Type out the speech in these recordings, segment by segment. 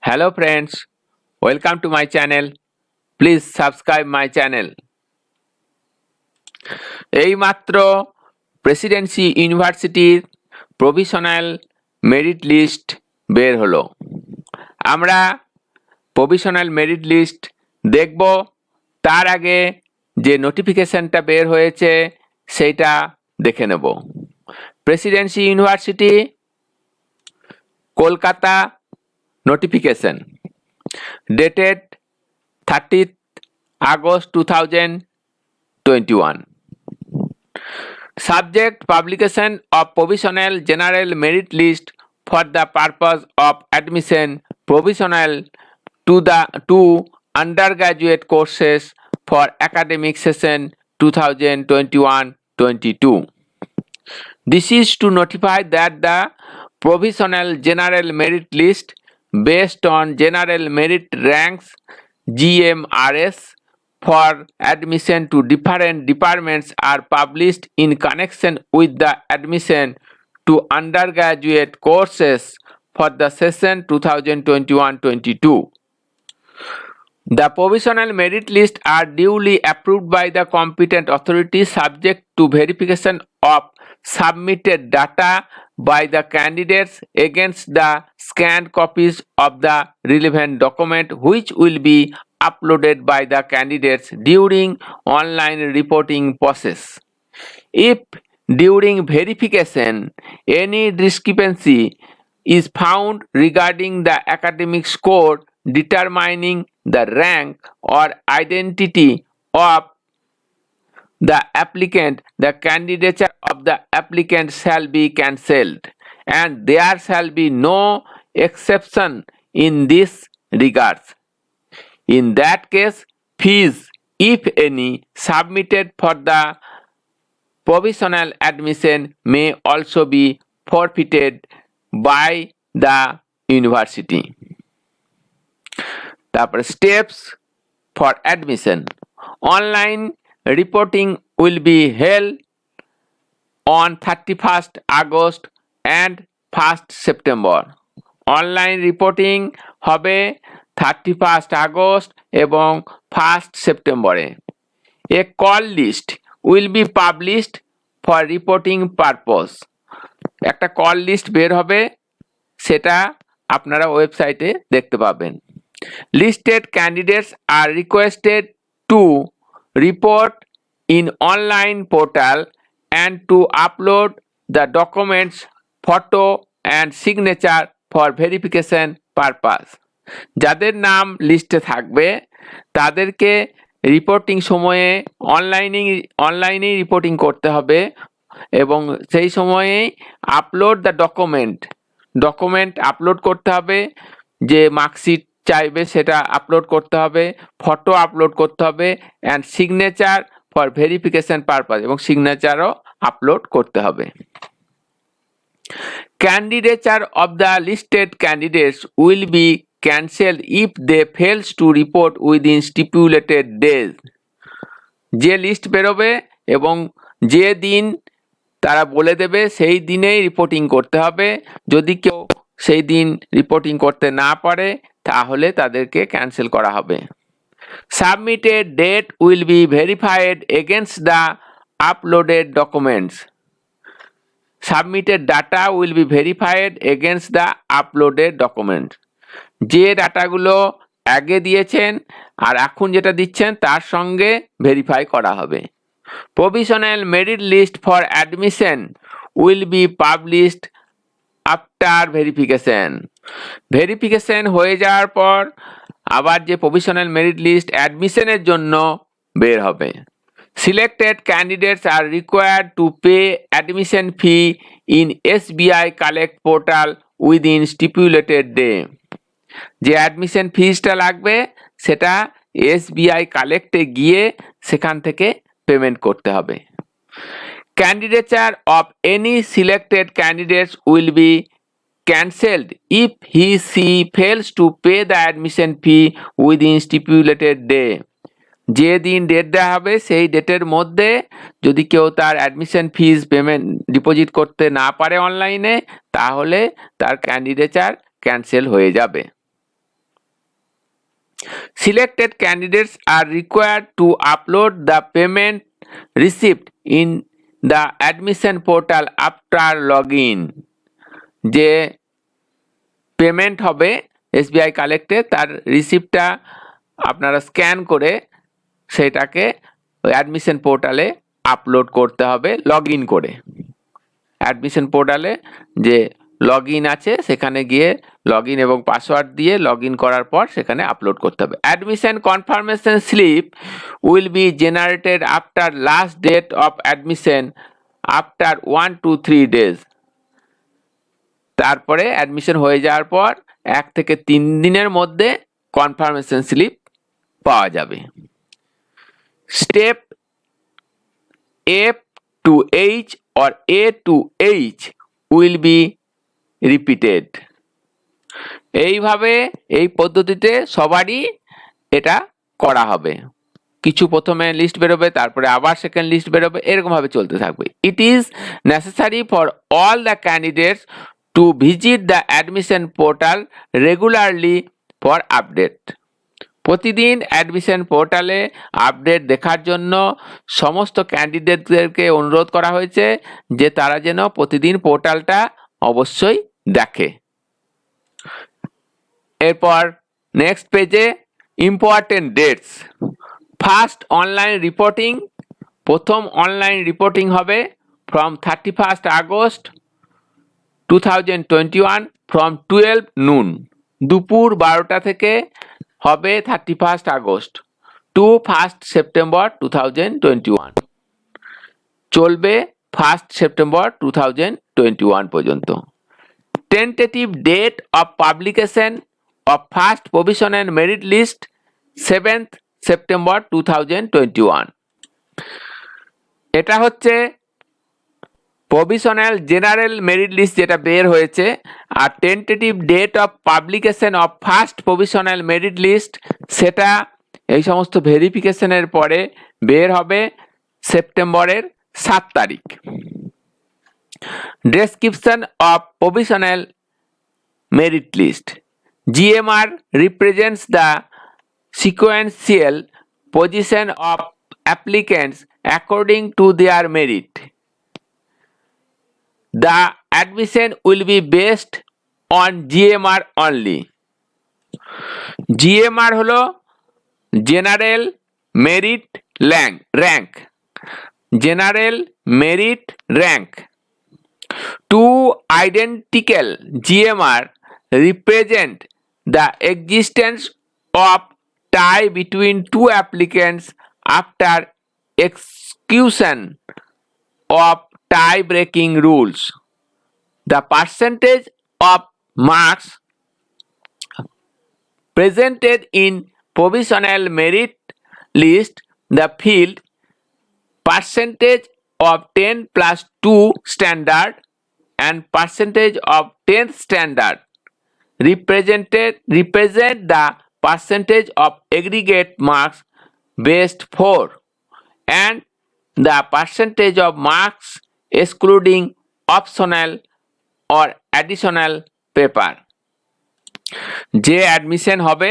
Hello friends, welcome to my channel. Please subscribe my channel. এইমাত্র Presidency ইউনিভার্সিটির provisional merit list বের হলো। আমরা প্রভিশনাল মেরিট লিস্ট দেখব, তার আগে যে নোটিফিকেশনটা বের হয়েছে সেইটা দেখে নেব। Presidency University Kolkata notification dated 30th August 2021. Subject: publication of provisional general merit list for the purpose of admission provisional to undergraduate courses for academic session 2021-22. This is to notify that the provisional general merit list based on general merit ranks GMRS for admission to different departments are published in connection with the admission to undergraduate courses for the session 2021-22. The provisional merit list are duly approved by the competent authority subject to verification of submitted data by the candidates against the scanned copies of the relevant document, which will be uploaded by the candidates during online reporting process. If during verification any discrepancy is found regarding the academic score determining the rank or identity of the applicant, the candidature of the applicant shall be cancelled, and there shall be no exception in this regard. In that case, fees, if any, submitted for the provisional admission may also be forfeited by the university. তারপরে steps for admission. Online reporting will be held on 31st August and 1st September. Online reporting হবে 31st August এবং 1st সেপ্টেম্বরে। A call list will be published for reporting purpose. একটা call list বের হবে, সেটা আপনারা ওয়েবসাইটে দেখতে পাবেন। Listed candidates are requested to report in online portal and to upload the documents, photo and signature for verification purpose. যাদের নাম লিস্টে থাকবে তাদেরকে রিপোর্টিং সময়ে অনলাইনেই রিপোর্টিং করতে হবে এবং সেই সময়েই আপলোড দ্য ডকুমেন্ট আপলোড করতে হবে। যে মার্কশিট চাইবে সেটা আপলোড করতে হবে, ফটো আপলোড করতে হবে and signature for verification purpose, এবং সিগনেচারও আপলোড করতে হবে। Candidature of the listed candidates will be cancelled if they fails to report within stipulated days. যে লিস্ট বেরোবে এবং যে দিন তারা বলে দেবে সেই দিনেই রিপোর্টিং করতে হবে। যদি কেউ সেই দিন রিপোর্টিং করতে না পারে তাহলে তাদেরকে ক্যান্সেল করা হবে। Submitted date will be verified against the uploaded documents. Submitted data will be verified against the uploaded documents. যে ডাটাগুলো আগে দিয়েছেন আর এখন যেটা দিচ্ছেন তার সঙ্গে ভেরিফাই করা হবে। Provisional merit list for admission will be published after verification হয়ে যাওয়ার পর আবার যে প্রভিশনাল মেরিট লিস্ট অ্যাডমিশনের জন্য বের হবে। Selected candidates are required to pay admission fee in SBI collect portal within stipulated day. যে অ্যাডমিশন ফিসটা লাগবে সেটা SBI কালেক্টে গিয়ে সেখান থেকে পেমেন্ট করতে হবে। Candidature of any selected candidates will be cancelled if he/she fails to pay the admission fee within stipulated day. যে দিন ডেট দেওয়া হবে সেই ডেটের মধ্যে যদি কেউ তার অ্যাডমিশন ফিস পেমেন্ট ডিপোজিট করতে না পারে অনলাইনে, তাহলে তার ক্যান্ডিডেচার ক্যান্সেল হয়ে যাবে। Selected candidates are required to upload the payment receipt in the admission portal after login. যে পেমেন্ট হবে এসবিআই কালেক্টে তার রিসিপ্টটা আপনারা স্ক্যান করে সেটাকে অ্যাডমিশন পোর্টালে আপলোড করতে হবে লগ ইন করে। অ্যাডমিশন পোর্টালে যে লগ ইন আছে সেখানে গিয়ে লগ ইন এবং পাসওয়ার্ড দিয়ে লগ ইন করার পর সেখানে আপলোড করতে হবে। Admission confirmation slip will be generated after last date of admission after 1 to 3 days। তারপরে অ্যাডমিশন হয়ে যাওয়ার পর 1 থেকে 3 দিনের মধ্যে কনফার্মেশন স্লিপ পাওয়া যাবে। Step F to H or A to H will be repeated। এইভাবে এই পদ্ধতিতে সবারই এটা করা হবে। কিছু প্রথমে লিস্ট বেরোবে, তারপরে আবার সেকেন্ড লিস্ট বেরোবে, এরকমভাবে চলতে থাকবে। It is necessary for all the candidates to visit the admission portal regularly for update. প্রতিদিন অ্যাডমিশন পোর্টালে আপডেট দেখার জন্য সমস্ত ক্যান্ডিডেটদেরকে অনুরোধ করা হয়েছে যে তারা যেন প্রতিদিন পোর্টালটা অবশ্যই দেখে। এরপর নেক্সট পেজে important dates. First online reporting, প্রথম অনলাইন রিপোর্টিং হবে ফ্রম 31 আগস্ট 2021 ফ্রম 12 noon, দুপুর 12টা থেকে হবে 31 আগস্ট টু 1 সেপ্টেম্বর 2021, চলবে 1 সেপ্টেম্বর 2021 পর্যন্ত। Tentative date of publication of first provisional merit list 7th September 2021। এটা হচ্ছে প্রভিশনাল জেনারেল মেরিট লিস্ট যেটা বের হয়েছে, আর tentative date of publication of first provisional merit list সেটা এই সমস্ত ভেরিফিকেশনের পরে বের হবে সেপ্টেম্বরের 7 তারিখ। Description of provisional merit list. GMR represents the sequential position of applicants according to their merit. The admission will be based on GMR only. GMR হলো general merit rank. General merit rank. Two identical GMR represent the existence of tie between two applicants after execution of tie-breaking rules. The percentage of marks presented in provisional merit list, the field percentage of 10 plus 2 standard and percentage of 10th standard represent the percentage of aggregate marks based 4 and the percentage of marks excluding optional or additional paper. যে admission হবে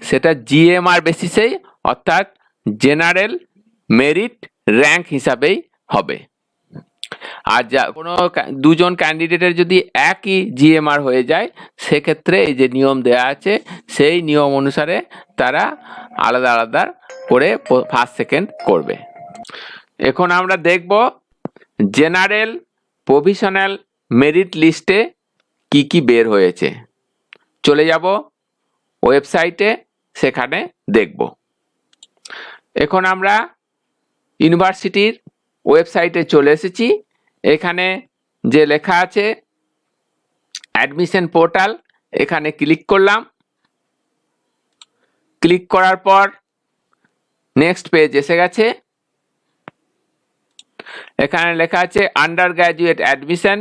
সেটা GMR বেসিসেই অর্থাৎ general merit rank হিসাবেই হবে। আর যা কোনো দুজন ক্যান্ডিডেটের যদি একই জিএমআর হয়ে যায় সেক্ষেত্রে এই যে নিয়ম দেওয়া আছে সেই নিয়ম অনুসারে তারা আলাদা আলাদা করে ফার্স্ট সেকেন্ড করবে। এখন আমরা দেখব জেনারেল প্রভিশনাল মেরিট লিস্টে কি কি বের হয়েছে। চলে যাব ওয়েবসাইটে, সেখানে দেখব। এখন আমরা ইউনিভার্সিটির ওয়েবসাইটে চলে এসেছি। এখানে যে লেখা আছে অ্যাডমিশন পোর্টাল, এখানে ক্লিক করলাম। ক্লিক করার পর নেক্সট পেজ এসে গেছে। এখানে লেখা আছে undergraduate admission,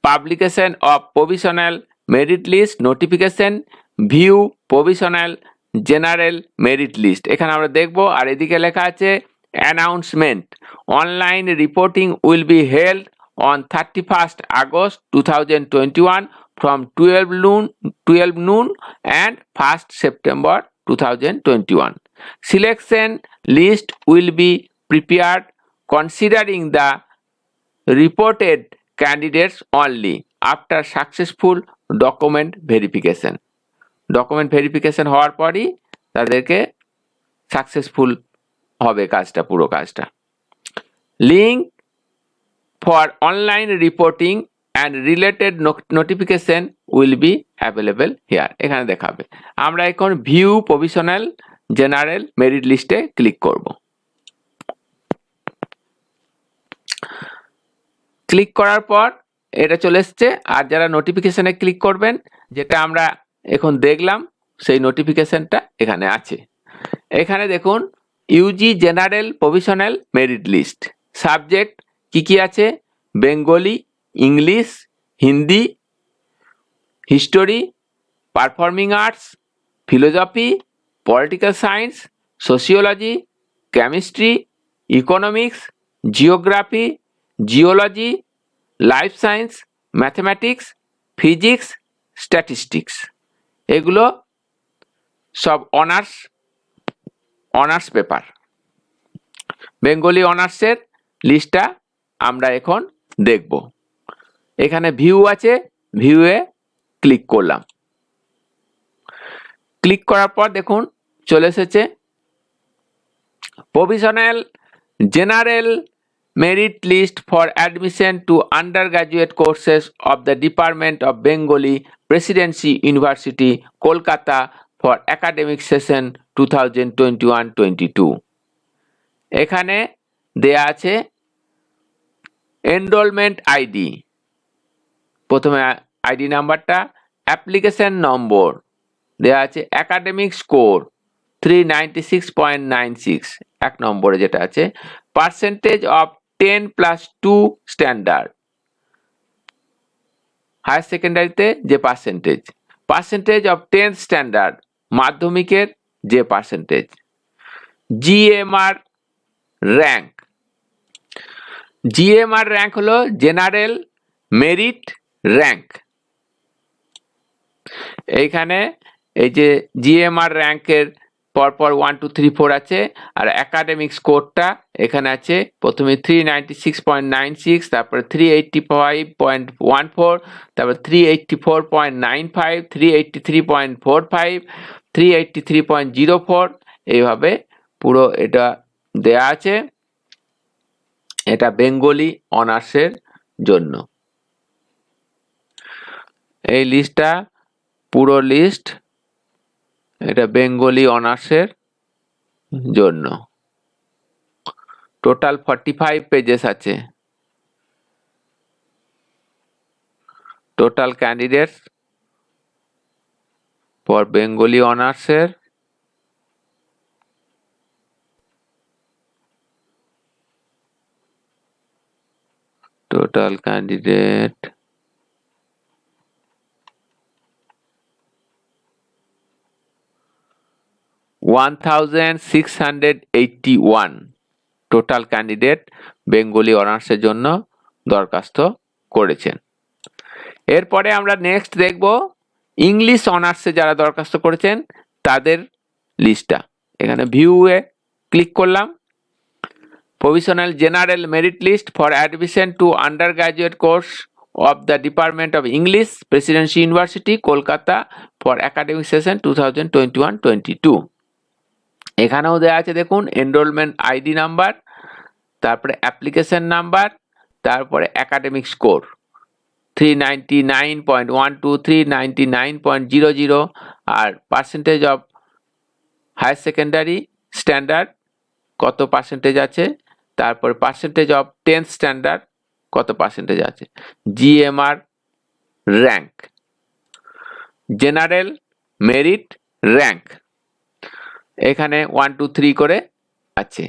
publication of provisional merit list, notification, view provisional general merit list. এখানে আমরা দেখব। আর এদিকে লেখা আছে announcement, online reporting will be held on 31st August 2021 from 12 noon and 1st September 2021. Selection list will be prepared considering the reported candidates only after successful document verification. Document verification হওয়ার পরই তাদেরকে সাকসেসফুল হবে কাজটা, পুরো কাজটা। Link for online reporting and related notification will be available here, এখানে দেখাবে। আমরা এখন ভিউ প্রভিশনাল জেনারেল মেরিট লিস্টে ক্লিক করব। ক্লিক করার পর এটা চলে এসছে। আর যারা নোটিফিকেশনে ক্লিক করবেন, যেটা আমরা এখন দেখলাম, সেই নোটিফিকেশনটা এখানে আছে। এখানে দেখুন UG general provisional merit list. Subject কি কি আছে? Bengali, English, Hindi, history, performing arts, philosophy, political science, sociology, chemistry, economics, geography, geology, life science, mathematics, physics, statistics. এগুলো সব অনার্স পেপার। বেঙ্গলি অনার্সের লিস্টটা আমরা এখন দেখব। এখানে ভিউ আছে, ভিউয়ে ক্লিক করলাম। ক্লিক করার পর দেখুন চলে এসেছে provisional general merit list for admission to undergraduate courses of the Department of Bengali Presidency University, Kolkata for academic session 2021-22. এখানে দেয়া আছে এনরোলমেন্ট আইডি, প্রথমে আইডি নাম্বারটা, অ্যাপ্লিকেশন নম্বর দেয়া আছে, একাডেমিক স্কোর 396.96 এক নম্বরে যেটা আছে, পার্সেন্টেজ অফ 10+2 স্ট্যান্ডার্ড, হায়ার সেকেন্ডারিতে যে পার্সেন্টেজ অফ 10th স্ট্যান্ডার্ড মাধ্যমিকের যে percentage, GMR rank. GMR rank হলো জেনারেল মেরিট র্যাঙ্ক। এইখানে এই যে জিএমআর র্যাঙ্কের পরপর 1 2 3 4 আছে, আর একাডেমিক স্কোরটা এখানে আছে প্রথমে 396.96, তারপরে 385.14, তারপরে 384.95, 383.45, 383.04, এইভাবে পুরো এটা দেয়া আছে। এটা বেঙ্গলি অনার্সের জন্য। এই লিস্টটা পুরো লিস্ট, এটা বেঙ্গলি অনার্সের জন্য। টোটাল 45 পেজেস আছে। টোটাল ক্যান্ডিডেটস ফর বেঙ্গলি অনার্সের total candidate 1681 total candidate Bengali অনার্সের জন্য দরখাস্ত করেছেন। এরপরে আমরা নেক্সট দেখব ইংলিশ অনার্সে যারা দরখাস্ত করেছেন তাদের লিস্টটা। এখানে ভিউয়ে ক্লিক করলাম। Provisional general merit list for admission to undergraduate course of the Department of English, Presidency University, Kolkata for academic session 2021-22. এখানেও দেওয়া আছে দেখুন এনরোলমেন্ট আইডি নাম্বার, তারপরে অ্যাপ্লিকেশন নাম্বার, তারপরে একাডেমিক স্কোর 399.12, 399.00, আর percentage of higher secondary standard কত percentage আছে, তারপর পার্সেন্টেজ অফ 10th স্ট্যান্ডার্ড কত পার্সেন্টেজ আছে, GMR rank, general merit rank এখানে 1 2 3 করে আছে।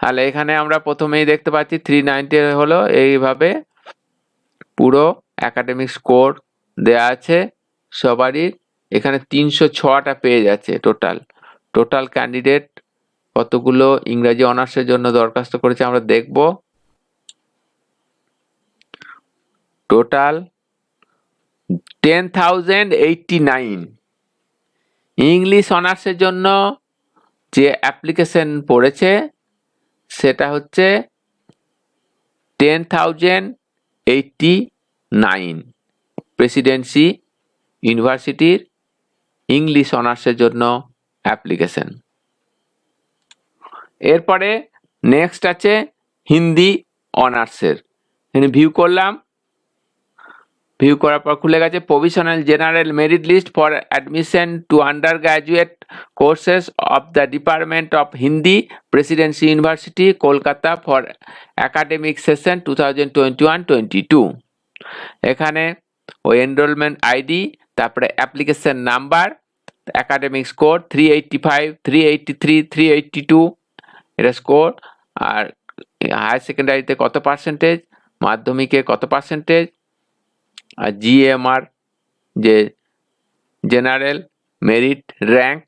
তাহলে এখানে আমরা প্রথমেই দেখতে পাচ্ছি 390 হলো এইভাবে পুরো একাডেমিক স্কোর দেয়া আছে সবারই। এখানে 306টা পেজ আছে টোটাল ক্যান্ডিডেট কতগুলো ইংরেজি অনার্সের জন্য দরখাস্ত করেছে আমরা দেখব। টোটাল 10,089। ইংলিশ অনার্সের জন্য যে অ্যাপ্লিকেশন পড়েছে সেটা হচ্ছে 10,089 প্রেসিডেন্সি ইউনিভার্সিটির ইংলিশ অনার্সের জন্য অ্যাপ্লিকেশন। এরপরে নেক্সট আছে হিন্দি অনার্সের। এখানে ভিউ করলাম, ভিউ করার পর খুলে গেছে provisional general merit list for admission to undergraduate courses of the department of Hindi Presidency University Kolkata for academic session 2021-22। এখানে ওই এনরোলমেন্ট আইডি, তারপরে অ্যাপ্লিকেশন নাম্বার, একাডেমিক স্কোর 385, 383, 382 এটা স্কোর, আর হায়ার সেকেন্ডারিতে কত পার্সেন্টেজ, মাধ্যমিকে কত পার্সেন্টেজ, আর জিএমআর যে জেনারেল মেরিট র্যাঙ্ক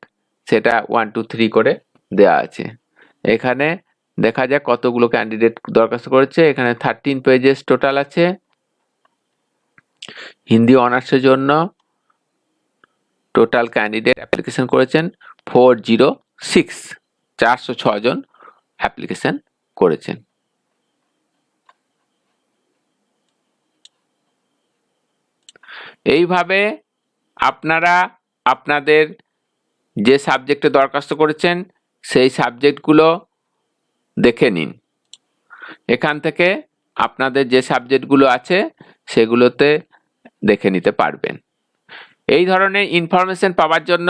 সেটা 1, 2, 3 করে দেওয়া আছে। এখানে দেখা যাক কতগুলো ক্যান্ডিডেট দরখাস্ত করেছে। এখানে 13 পেজেস টোটাল আছে। হিন্দি অনার্সের জন্য টোটাল ক্যান্ডিডেট অ্যাপ্লিকেশন করেছেন 406, 406 জন অ্যাপ্লিকেশন করেছেন। এইভাবে আপনারা আপনাদের যে সাবজেক্টে দরখাস্ত করেছেন সেই সাবজেক্টগুলো দেখে নিন। এখান থেকে আপনাদের যে সাবজেক্টগুলো আছে সেগুলোতে দেখে নিতে পারবেন। এই ধরনের ইনফরমেশন পাওয়ার জন্য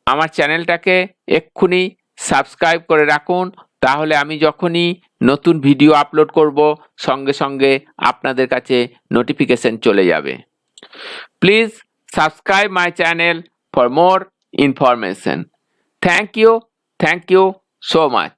আমার চ্যানেলটাকে এক্ষুনি সাবস্ক্রাইব করে রাখুন, তাহলে আমি যখনই নতুন ভিডিও আপলোড করব সঙ্গে সঙ্গে আপনাদের কাছে নোটিফিকেশন চলে যাবে। Please subscribe my channel for more information. Thank you so much.